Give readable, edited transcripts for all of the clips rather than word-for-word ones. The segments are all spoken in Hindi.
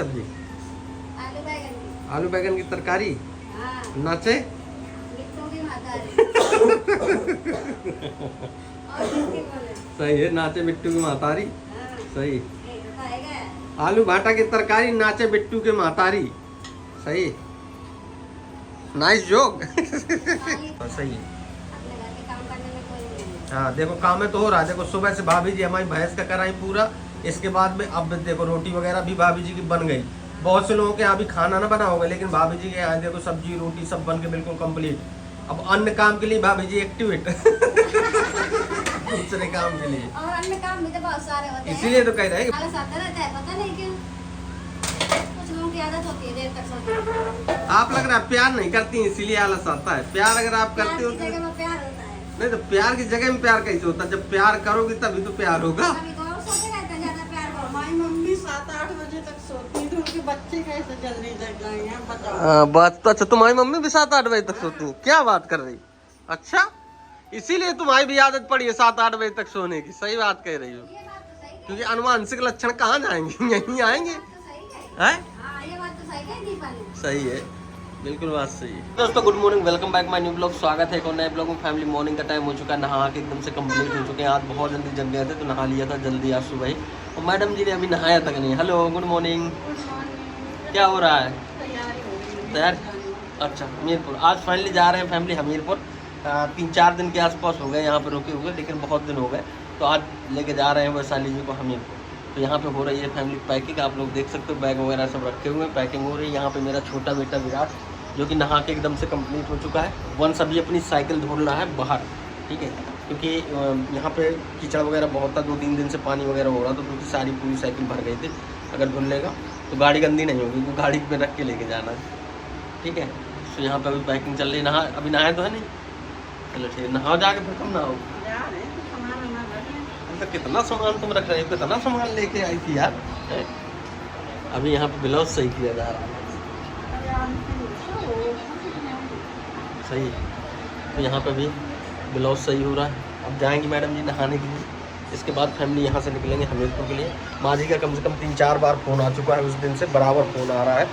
सब्जी आलू बैगन की तरकारी। हाँ। नाचे बिट्टू की मातारी। और किसकी बोले? सही है, नाचे बिट्टू की महतारी। हाँ। सही। एक बताएगा। आलू भाटा की तरकारी, नाचे बिट्टू के महतारी। सही। Nice joke. सही है। अपने घर के काम करने में कोई नहीं है। हाँ देखो काम में तो हो रहा है। देखो सुबह से भाभी जी हमारी भैंस का कराई पूरा। इसके बाद में अब देखो रोटी वगैरह भी भाभी जी की बन गई। बहुत से लोगों के यहाँ भी खाना ना बना होगा, लेकिन भाभी जी के यहाँ देखो सब्जी रोटी सब बन के बिल्कुल कंप्लीट। अब अन्य काम के लिए भाभी जी एक्टिवेट। दूसरे काम के लिए। और अन्य काम भी तो बहुत सारे होते हैं। इसीलिए तो कह रहे हैं आलस आता रहता है, पता नहीं क्यों। कुछ लोगों की आदत होती है देर तक सोते। आप लग रहा है प्यार नहीं करती इसीलिए आलस आता है। प्यार अगर आप करते हो प्यार की जगह में प्यार होता है। नहीं तो प्यार की जगह में प्यार कैसे होता है? जब प्यार करोगे तभी तो प्यार होगा। अभी तो और सोते रहते हैं ज्यादा प्यार करो। हमारी मम्मी 7-8 बजे तक सोती थी, उनके बच्चे कैसे जल्दी जग जाएंगे बताओ। बात तो अच्छा, तुम्हारी मम्मी भी 7-8 बजे तक सोती है? क्या बात कर रही? अच्छा, इसीलिए तुम्हारी भी आदत पड़ी है 7-8 बजे तक सोने की। सही बात कह रही हो, ये बात तो सही है। क्योंकि अनुवांशिक लक्षण कहाँ जाएंगे? यहीं आएंगे। ये बात तो सही है। हैं? हाँ, ये बात तो सही है दीपा ने। सही है, बिल्कुल बात सही है। दोस्तों good morning, welcome back my new blog. स्वागत है एक और नए ब्लॉग में। फैमिली मॉर्निंग का टाइम हो चुका है, नहा के एकदम से कंप्लीट हो चुके हैं। आज बहुत जल्दी जग गए थे तो नहा लिया था जल्दी आज सुबह ही। और मैडम जी ने अभी नहाया तक नहीं। हेलो गुड मॉर्निंग, क्या हो रहा है? तैयारी हो गई। तैयार? अच्छा हमीरपुर आज फाइनली जा रहे हैं फैमिली हमीरपुर। 3-4 दिन के आसपास हो गए यहाँ पे रुके हुए, लेकिन बहुत दिन हो गए तो आज लेके जा रहे हैं वैशाली जी को हमीरपुर। तो यहाँ पे हो रही है फैमिली पैकिंग, आप लोग देख सकते हो बैग वगैरह सब रखे हुए हैं, पैकिंग हो रही है। यहाँ पे मेरा छोटा बेटा विराट जो कि नहा के एकदम से कंप्लीट हो चुका है। वंश अभी अपनी साइकिल धो रहा है बाहर, ठीक है, क्योंकि यहाँ पे कीचड़ वगैरह बहुत था। 2-3 दिन से पानी वगैरह हो रहा था, क्योंकि सारी पूरी साइकिल भर गई थी। अगर धुल लेगा तो गाड़ी गंदी नहीं होगी, क्योंकि गाड़ी पे रख के लेके जाना है, ठीक है। तो यहाँ पे अभी पैकिंग चल रही है। नहा अभी नहाए तो है नहीं? चलो ठीक है, नहाओ जाके फिर तुम नहाओ। जा रहे हैं तो सामान वामान रखें। तो कितना सामान तुम रख रहे हो? कितना सामान लेके आई थी यार। अभी यहाँ पे ब्लाउज सही किया जा रहा है। सही है। तो यहाँ पे भी ब्लाउज सही हो रहा है। अब जाएंगी मैडम जी नहाने के लिए। इसके बाद फैमिली यहाँ से निकलेंगे हमीरपुर के लिए। माँ जी का कम से कम 3-4 बार फ़ोन आ चुका है, उस दिन से बराबर फ़ोन आ रहा है,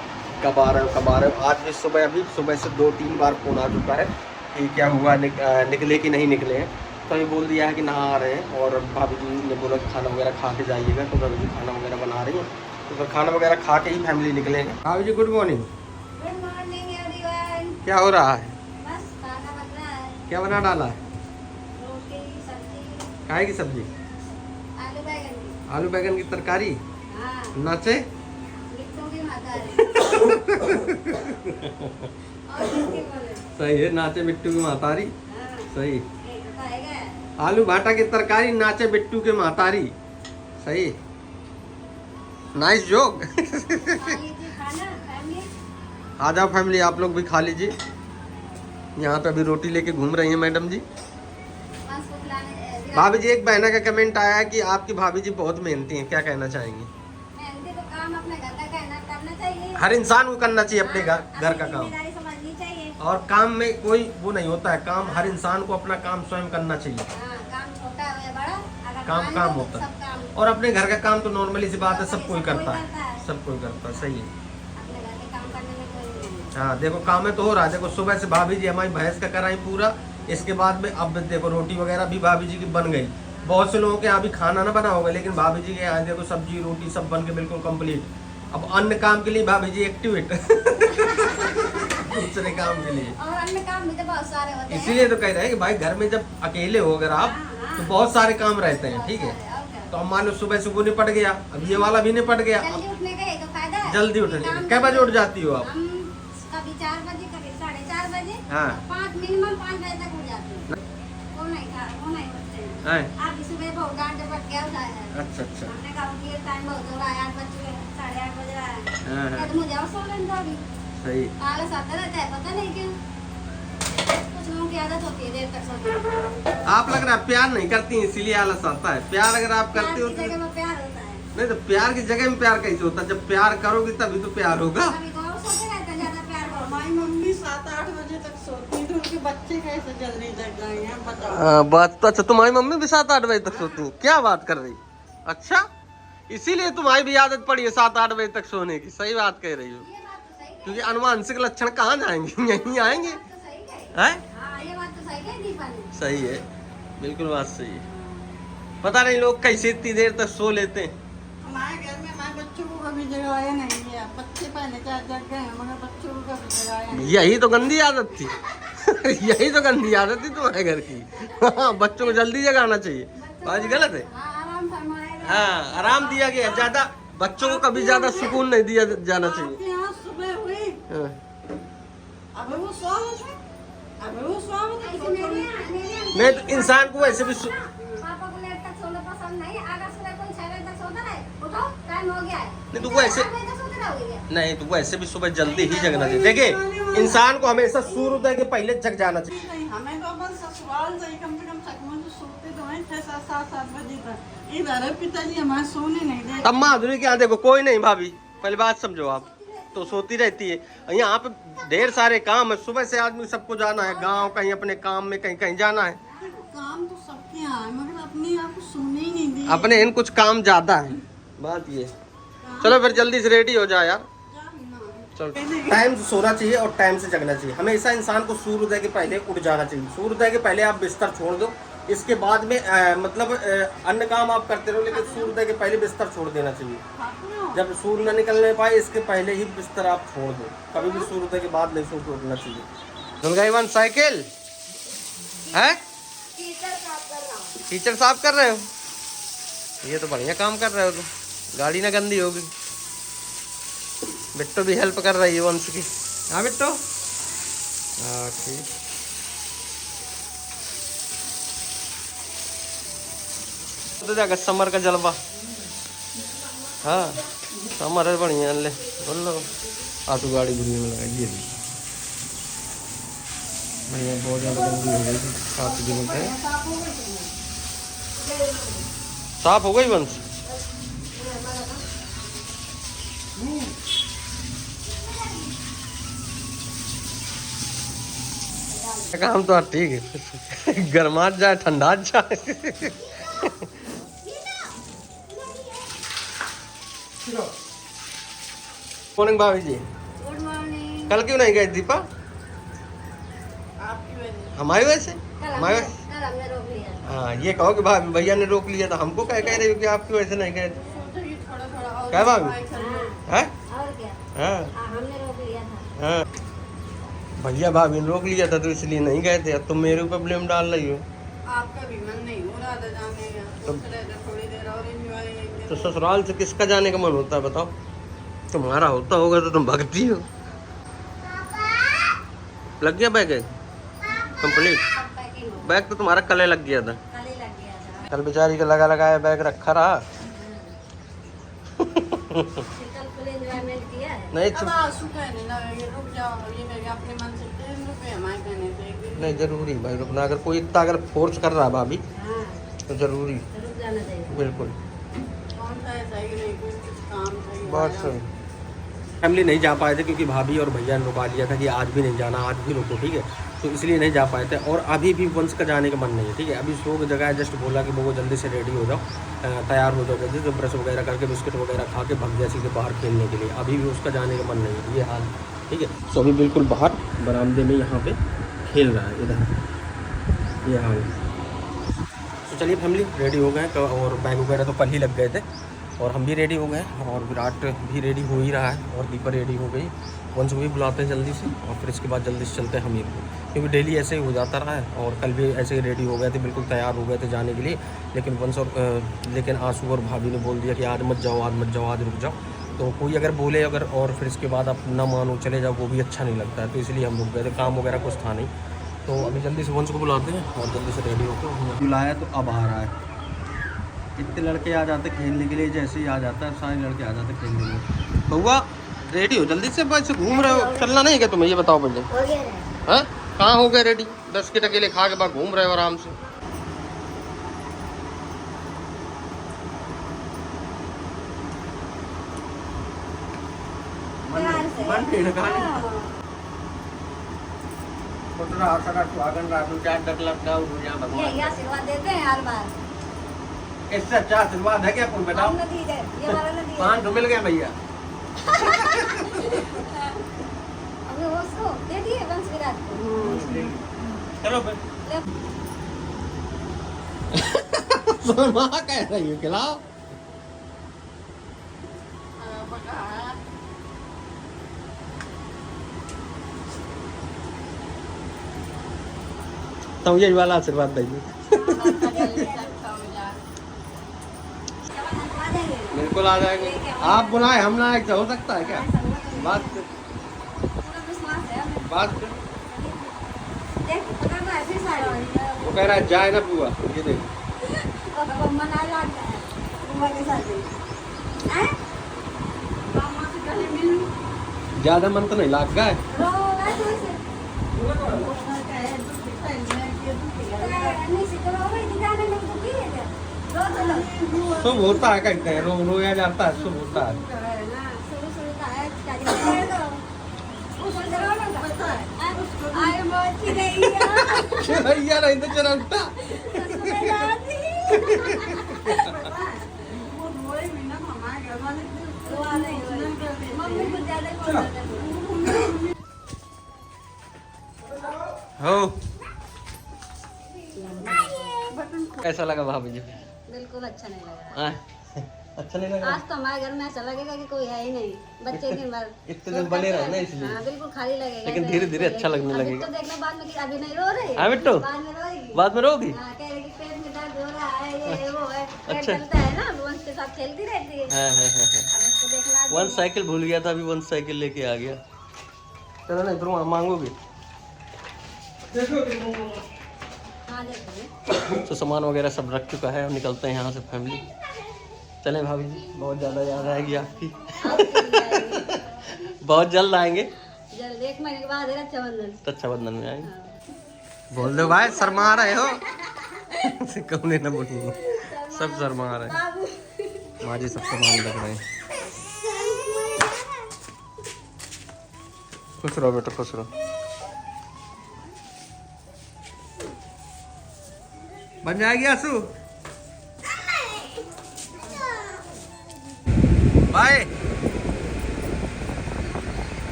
कब आ रहे हो कब आ रहे हो। आज भी सुबह अभी सुबह से 2-3 बार फ़ोन आ चुका है कि क्या हुआ, निकले कि नहीं निकले हैं। तो अभी बोल दिया है कि नहा आ रहे हैं। और भाभी जी ने बोला कि खाना वगैरह खा के जाइएगा, तो भाभी जी खाना वगैरह बना रही हैं। तो फिर खाना वगैरह खा के ही फैमिली निकलेंगे। भाभी जी good morning. Good morning everyone. क्या हो रहा है? बस खाना बन रहा है। क्या बना डाला है? रोटी सब्जी काहे की सब्जी? आलू बैगन की। आलू बैगन की तरकारी। हाँ। नाचे बिट्टू की मातारी। और किसकी बोले? सही है, नाचे बिट्टू की महतारी। हाँ। सही। एक बताएगा। आलू भाटा की तरकारी, नाचे बिट्टू के महतारी। सही। Nice joke. खा लीजिए खाना फैमिली। आ जाओ फैमिली, आप लोग भी खा लीजिए। यहाँ पे अभी रोटी लेके घूम रही हैं मैडम जी। बस को खिलाने भाभी जी एक बहना का कमेंट आया है कि आपकी भाभी जी बहुत मेहनती हैं, क्या कहना चाहेंगी? मेहनती तो काम अपने घर का करना चाहिए। हर इंसान को करना चाहिए अपने घर का काम। जिम्मेदारी समझनी चाहिए। और काम में कोई वो नहीं होता है, काम हर इंसान को अपना काम स्वयं करना चाहिए। हाँ, काम छोटा हो या बड़ा, अगर काम मान काम लो होता तो है। सब काम और अपने घर का काम तो नॉर्मली सी बात है, सब कोई करता करता है, है। सब कोई करता है। सही है। अपने घर के काम करने में कोई नहीं है। हाँ देखो काम में तो हो रहा है। देखो सुबह से भाभी जी हमारी भैंस का कराई पूरा। इसके बाद में अब देखो रोटी वगैरह भी भाभी जी की बन गई। बहुत से लोगों के यहाँ भी खाना ना बना होगा, लेकिन भाभी जी के यहाँ देखो सब्जी रोटी सब बन के बिल्कुल कंप्लीट। अब अन्य काम के लिए भाभी जी एक्टिवेट। दूसरे काम के लिए। और अन्य काम भी तो बहुत सारे होते हैं। इसीलिए तो कह रहे हैं कि भाई घर में जब अकेले हो अगर आप, तो बहुत सारे काम रहते हैं, ठीक है। तो अब मान लो सुबह सुबह निपट गया, अब ये वाला भी निपट गया। जल्दी उठने का ये तो फायदा है। जल्दी उठने काम कै बजे उठ जाती हो आप? हम कभी 4 बजे कभी 4:30 बजे। हाँ। 5 मिनिमम 5 बजे तक उठ जाते हैं। वो नहीं उठते हैं। हैं? आज सुबह बहुत डांट डपट के उठाया है। अच्छा अच्छा। हमने कहा उठिए, टाइम बहुत हो रहा है, 8 बज चुके हैं, 8:30 बज रहा है। हाँ, हाँ। तो मुझे और सो लेने दो अभी। सही। आलस आता रहता है, पता नहीं क्यों। कुछ लोगों की आदत होती है देर तक सोते। आप लग रहा है प्यार नहीं करती इसीलिए आलस आता है। प्यार अगर आप करते हो प्यार की तो जगह में प्यार होता है। नहीं तो प्यार की जगह में प्यार कैसे होता है? जब प्यार करोगे तभी तो प्यार होगा। अभी तो और सोते रहते हैं ज्यादा प्यार करो। हमारी मम्मी 7-8 बजे तक सोती थी, उनके बच्चे कैसे जल्दी जग जाएंगे बताओ। बात तो अच्छा, तुम्हारी मम्मी भी 7-8 बजे तक सोती है? क्या बात कर रही? अच्छा, इसीलिए तुम्हारी भी आदत पड़ी है 7-8 बजे तक सोने की। सही बात कह रही हो, ये बात तो सही है। क्योंकि अनुमानसिक लक्षण कहाँ जाएंगे, यहीं आएंगे। बात तो सही है। हैं? हाँ, ये बात तो सही है दीपा ने। सही है, बिल्कुल बात सही है। पता नहीं लोग कैसे इतनी देर तक सो लेते हैं। हमारे घर में हमारे बच्चों को कभी जगाया नहीं है। बच्चे पहले क्या जग गए मगर बच्चों को कभी जगाया नहीं। यही तो गंदी आदत थी। यही तो गंदी आदत थी तुम्हारे घर की। हाँ, बच्चों को जल्दी जगाना चाहिए। बाजी गलत है। हाँ, आराम फरमाएगा। हाँ, आराम दिया गया, ज्यादा बच्चों को कभी ज्यादा सुकून नहीं दिया जाना चाहिए। आपके यहाँ सुबह हुई, हाँ। अब वो स्वागत है, अब वो स्वागत है। ऐसे मेरे यहाँ नहीं तो इंसान को वैसे भी पापा को लेट तक सोना पसंद नहीं। अगर सुबह कोई 6 बजे तक सोता है, उठो टाइम हो गया है। नहीं तो वो ऐसे 8 बजे तक सोते रहोगे क्या? नहीं तो वैसे भी सुबह जल्दी ही जगना चाहिए। देखिए, इंसान को हमेशा सूर्योदय के पहले जग जाना चाहिए। नहीं, हमें तो अपन ससुराल से कम से कम सकमों से सोते तो हैं 6-7 बजे तक। इधर है पिताजी हमारे सोने नहीं देते। अब माधुरी के यहाँ देखो कोई नहीं भाभी, पहले बात समझो, आप तो सोती रहती है। यहाँ पे ढेर सारे काम है, सुबह से आदमी सबको जाना है गांव, कहीं अपने काम में कहीं कहीं जाना है। काम तो सबके यहाँ है मगर अपने आप को सोने ही नहीं दिए। अपने इन कुछ काम ज्यादा है, बात ये। चलो फिर जल्दी से रेडी हो जा यार। चलो, टाइम से सोना चाहिए और टाइम से जगना चाहिए। हमेशा इंसान को सूर्योदय के पहले उठ जाना चाहिए। सूर्योदय के पहले आप बिस्तर छोड़ दो, इसके बाद में मतलब अन्य काम आप करते रहो, लेकिन सूर्योदय के पहले बिस्तर छोड़ देना चाहिए। जब सूर्य न निकलने पाए इसके पहले ही बिस्तर आप छोड़ दो, कभी भी सूर्योदय के बाद नहीं सो के उठना चाहिए। दुर्गाईवन साइकिल है, टीचर साफ कर रहे हो, ये तो बढ़िया काम कर रहे हो। तो गाड़ी ना गंदी होगी। बिट्टो भी हेल्प कर रही है वंश की। हाँ बिट्टो, हाँ ठीक। तो जाकर समर का जलवा, हाँ समर है बढ़िया। ले बोल लो, आटू गाड़ी गुड़ी में लगाई ये बढ़िया, बहुत ज़्यादा गंदी हो गई थी 7 दिन से। साफ हो गई वंश। काम तो ठीक है, गर्मात जाए ठंडा जाए। मॉर्निंग भाभी जी। Good morning. कल क्यों नहीं गए दीपा? आपकी वजह हमारी वजह से? कल हमारी हमने वजह? कल हमने रोक लिया। हाँ, ये कहो कि भाभी भैया ने रोक लिया था, हमको कह रहे हो कि आपकी वजह से नहीं गए थे? सोचा कि थोड़ा और क्या भाभी? सफाई कर लो। हैं? और क्या? हाँ हाँ, हमने रोक लिया था। हाँ, भैया भाभी ने रोक लिया था तो इसलिए नहीं गए थे। अब तुम मेरे ऊपर ब्लेम डाल रही हो। आपका भी मन नहीं हो रहा था जाने का, सोच रहे थे थोड़ी देर और एंजॉय। तो ससुराल से किसका जाने का मन होता है बताओ? तुम्हारा होता होगा तो तुम भगती हो। लग गया बैग कंप्लीट? सब पैकिंग हो बैग तो तुम्हारा कल लग गया था। कल ही लग गया था। कल बेचारी का लगा लगाया बैग रखा रहा। फिर कल फुल एंजॉयमेंट किया है। नहीं अब आंसू कहने लगे रुक जाओ, ये मेरे अपने मन से 3 रुपए हमारे कहने थे एक दिन। नहीं जरूरी भाई रुकना, अगर कोई इतना अगर फोर्स कर रहा भाभी हाँ, तो जरूरी, रुक जाना चाहिए। बिल्कुल। कौन सा ऐसा ही नहीं, कुछ काम था ही बहुत आया। सही। फैमिली नहीं जा पाए थे क्योंकि भाभी और भैया ने रुका लिया था कि आज भी नहीं जाना, आज भी रुको, ठीक है। तो इसलिए नहीं जा पाए थे। और अभी भी वंश का जाने का मन नहीं है, ठीक है। अभी सो की जगह जस्ट बोला कि वो जल्दी से रेडी हो जाओ, तैयार हो जाओ जल्दी, तो ब्रश वगैरह करके बिस्किट वगैरह खा के भग जाए सीधे बाहर खेलने के लिए। अभी भी उसका जाने का मन नहीं है, ये हाल, ठीक है। सो अभी बिल्कुल बाहर बरामदे में यहाँ पे खेल रहा है इधर, ये हाल। तो चलिए फैमिली रेडी हो गए और बैग वगैरह तो कल ही लग गए थे और हम भी रेडी हो गए और विराट भी रेडी हो ही रहा है और दीपा रेडी हो गई। वंश को भी बुलाते हैं जल्दी से और फिर इसके बाद जल्दी से चलते हैं हमीरपुर, क्योंकि डेली ऐसे ही हो जाता रहा है। और कल भी ऐसे ही रेडी हो गए थे, बिल्कुल तैयार हो गए थे जाने के लिए। लेकिन वंश और लेकिन आंसू और भाभी ने बोल दिया कि आज मत जाओ, आज मत जाओ, आज रुक जाओ। तो कोई अगर बोले अगर और फिर इसके बाद आप ना मानो चले जाओ, वो भी अच्छा नहीं लगता है। तो इसलिए हम रुक गए थे, काम वगैरह कुछ था नहीं। तो अभी जल्दी से वंश को बुलाते हैं और जल्दी से रेडी होकर बुलाया तो अब आ रहा है। इतने लड़के आ जाते खेलने के लिए, जैसे ही आ जाता है सारे लड़के आ जाते खेलने के लिए। बउआ रेडी हो जल्दी से, बस घूम रहे हो, चलना नहीं क्या तुम्हें? ये बताओ पहले। हो गया है। हाँ कहाँ हो गए रेडी? 10 के टकेले खा के बाद घूम रहे हो आराम से। ये आशीर्वाद देते हैं हर बार। इससे अच्छा आशीर्वाद है क्या अपन बताओ? हम नदी है, ये हमारा नदी है। 500 मिल गए भैया। हमने वो उसको दे दिए वंश विराट को। चलो फिर। ले। सोना कह रही हो खिलाओ। तो यही वाला आशीर्वाद दीजिए। आ जाएंगे। बिल्कुल आ जाएंगे। आप बुलाए हम ना आए तो हो सकता है क्या? बात पूरा विश्वास है हमें। बात देख पता ना ऐसे सारे वो कह रहा है जाए ना बुआ, ये देख। और अब मना लाता है बुआ के साथ हैं मामा से कहीं मिलूं ज्यादा मन तो नहीं लाग गया है। रो ना तो ऐसे बोलना चाहे तो दिखाई मैं के नहीं से तो रो भाई दिखाने में दुखी है क्या रो तो लो शुभ होता है कहते हैं, रोया जाता है, शुभ होता है। ना शुरू शुरू का है क्या जी उस जरा ना पता है आए मौत की नहीं है भैया नहीं तो चलता। वो रोए भी ना मामा घर वाले रोआ नहीं मम्मी कुछ ज्यादा ही बोल रहे हो कैसा लगा भाभी जी? बिल्कुल अच्छा नहीं लग रहा हाँ? अच्छा नहीं लगा? आज तो हमारे घर में ऐसा लगेगा कि कोई है ही नहीं बच्चे दिन भर इतने दिन बने रहे ना इसलिए। हाँ बिल्कुल खाली लगेगा लेकिन धीरे-धीरे अच्छा लगने अभी लगेगा। तो देखना बाद में कि अभी नहीं रो रही हाँ बिट्टू, बाद में रोएगी बाद में रोगी? हाँ कह रही कि पेट में दर्द हो रहा है ये वो है पेट अच्छा। चलता है ना वंश के साथ खेलती रहती है हाँ हाँ हाँ। अब उसको देखना वन साइकिल भूल गया था, अभी वन साइकिल लेके आ गया। चलो नहीं फिर वहाँ मांगोगे। हाँ देखिए तो सामान वगैरह सब रख चुका है, अब निकलते हैं यहाँ से फैमिली। चलें भाभी जी, बहुत ज़्यादा याद आएगी आपकी। बहुत जल्द आएंगे, जल्द 1 महीने के बाद है रक्षाबंधन रक्षाबंधन में आएंगे। हाँ। बोल दो भाई, शर्मा रहे हो। कौन ना बोलूँ, सब शर्मा रहे हैं। बाबू माँ जी सब सामान रख रहे हैं। खुश रहो बेटा, खुश रहो। बन जाएगी आंसू बाय।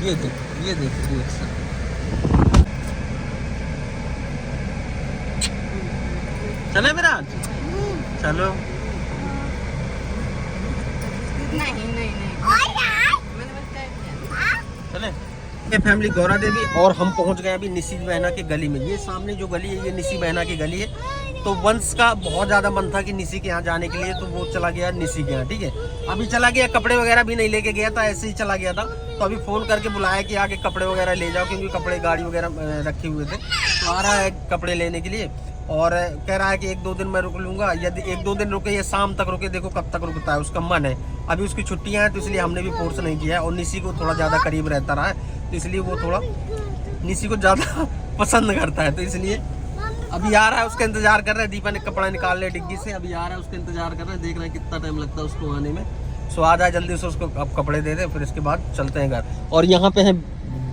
ये देख ये अच्छा। चले मेरा चलो चले। ये फैमिली गौरा देवी और हम पहुंच गए अभी निशी बहना की गली में। ये सामने जो गली है ये निशी बहना की गली है। तो वंश का बहुत ज़्यादा मन था कि निशी के यहाँ जाने के लिए, तो वो चला गया निशी के यहाँ। ठीक है, अभी चला गया, कपड़े वगैरह भी नहीं लेके गया था, ऐसे ही चला गया था। तो अभी फ़ोन करके बुलाया कि आगे कपड़े वगैरह ले जाओ, क्योंकि कपड़े गाड़ी वगैरह रखे हुए थे। तो आ रहा है कपड़े लेने के लिए और कह रहा है कि 1-2 दिन मैं रुक लूँगा। यदि 1-2 दिन रुके या शाम तक रुके, देखो कब तक रुकता है, उसका मन है। अभी उसकी छुट्टियाँ हैं तो इसलिए हमने भी फोर्स नहीं किया है। और निशी को थोड़ा ज़्यादा करीब रहता रहा है तो इसलिए वो थोड़ा निशी को ज़्यादा पसंद करता है। तो इसलिए अभी आ रहा है, उसका इंतजार कर रहे हैं। दीपा ने कपड़ा निकाल लिया डिग्गी से, अभी आ रहा है, उसका इंतजार कर रहे हैं। देख रहे हैं कितना टाइम लगता है उसको आने में। सो आ जाए जल्दी से, उसको अब कपड़े दे दे, फिर इसके बाद चलते हैं घर। और यहाँ पे है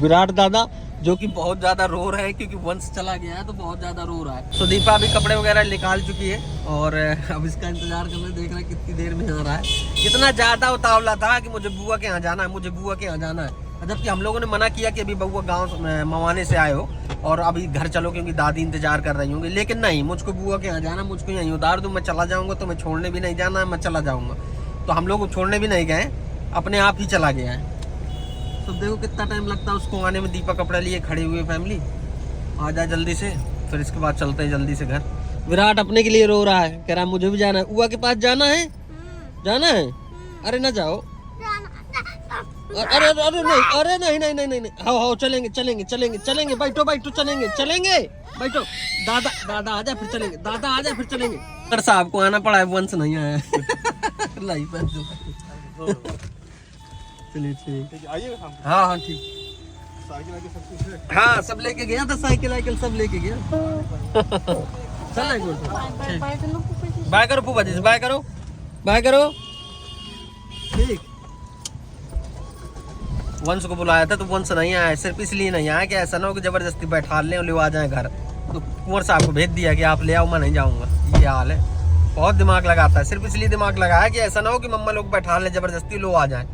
विराट दादा जो कि बहुत ज़्यादा रो रहे हैं क्योंकि वंश चला गया है तो बहुत ज़्यादा रो रहा है। तो दीपा अभी कपड़े वगैरह निकाल चुकी है और अब इसका इंतजार कर रहे हैं, देख रहे हैं कितनी देर में आ रहा है। इतना ज़्यादा उतावला था कि मुझे बुआ के यहाँ जाना है, मुझे बुआ के यहाँ जाना है। जबकि हम लोगों ने मना किया कि अभी बुआ गाँव मवाने से आए हो और अभी घर चलो क्योंकि दादी इंतजार कर रही होंगी। लेकिन नहीं, मुझको बुआ के यहाँ जाना, मुझको यहीं उतार दूँ, मैं चला जाऊँगा। तो मैं छोड़ने भी नहीं जाना है, मैं चला जाऊँगा। तो हम लोग छोड़ने भी नहीं गए, अपने आप ही चला गया है। तो देखो कितना टाइम लगता है उसको आने में। दीपा कपड़ा लिए खड़ी हुई फैमिली, आ जाए जल्दी से, फिर इसके बाद चलते हैं जल्दी से घर। विराट अपने के लिए रो रहा है, कह रहा है मुझे भी जाना है। उआ के पास जाना है, जाना है। अरे ना जाओ, अरे अरे नहीं, अरे नहीं नहीं नहीं नहीं, हाँ चलेंगे चलेंगे चलेंगे चलेंगे, बैठो बैठो, चलेंगे चलेंगे, बैठो। दादा दादा आ जाए फिर चलेंगे, दादा आ जाए फिर चलेंगे। सर साहब को आना पड़ा है, वंश नहीं आया है। लाइफ है। चलिए ठीक, हाँ हाँ ठीक। हाँ सब लेके गया था, साइकिल वाइकिल सब लेके गया। चल बाय करो फूफा जी से, बाय करो, बाय करो। ठीक, वंश को बुलाया था तो वंश नहीं आया, सिर्फ इसलिए नहीं आया कि ऐसा ना हो कि जबरदस्ती बैठा लें और ले आ जाए घर। तो कुंवर साहब को भेज दिया कि आप ले आओ, मैं नहीं जाऊँगा। ये हाल है, बहुत दिमाग लगाता है। सिर्फ इसलिए दिमाग लगाया कि ऐसा ना हो कि मम्मा लोग बैठा ले जबरदस्ती लो आ जाए,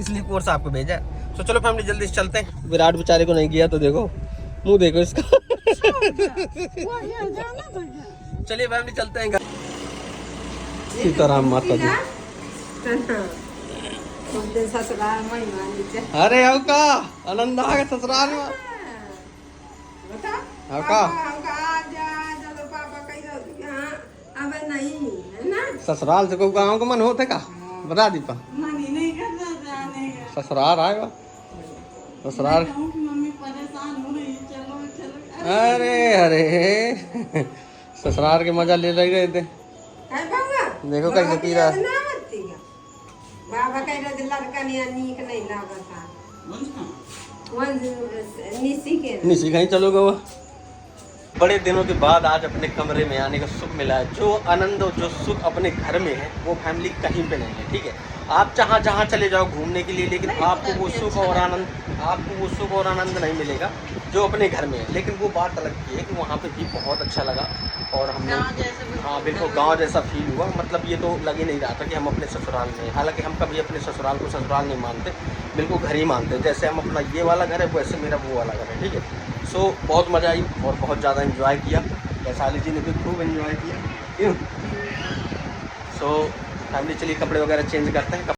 इसलिए कोर्स आपको भेजा है। तो चलो फैमिली जल्दी से चलते हैं। विराट बेचारे को नहीं किया तो देखो मुंह देखो इसका। चलिए फैमिली चलते हैं। सीताराम माता जी। अरे आओ का आनंद आ गया ससुराल में। आओ का ससुराल से को गाँव का मन होते का बता दीपा ससुराल आएगा ससुराल। मम्मी परेशान हो रही, चलो चलो। अरे अरे ससुराल के मजा ले रहे थे। देखो कैसे पी रहा है। बाबा कह रहे लड़का नीक नहीं लागता निशी कहीं चलोगे वो। बड़े दिनों के बाद आज अपने कमरे में आने का सुख मिला है। जो आनंद और जो सुख अपने घर में है वो फैमिली कहीं पे नहीं है। ठीक है, आप जहाँ चले जाओ घूमने के लिए, लेकिन आपको वो सुख और आनंद नहीं मिलेगा जो अपने घर में है। लेकिन वो बात अलग की है कि वहाँ पे भी बहुत अच्छा लगा और हम हाँ बिल्कुल गाँव जैसा फील हुआ। मतलब ये तो लग ही नहीं रहा था कि हम अपने ससुराल में, हालांकि हम कभी अपने ससुराल को ससुराल नहीं मानते, बिल्कुल घर ही मानते। जैसे हम अपना ये वाला घर है वैसे मेरा वो वाला घर है। ठीक है, सो बहुत मज़ा आई और बहुत ज़्यादा एंजॉय किया। वैशाली जी ने भी खूब एंजॉय किया। सो फैमिली चलिए कपड़े वगैरह चेंज करते हैं।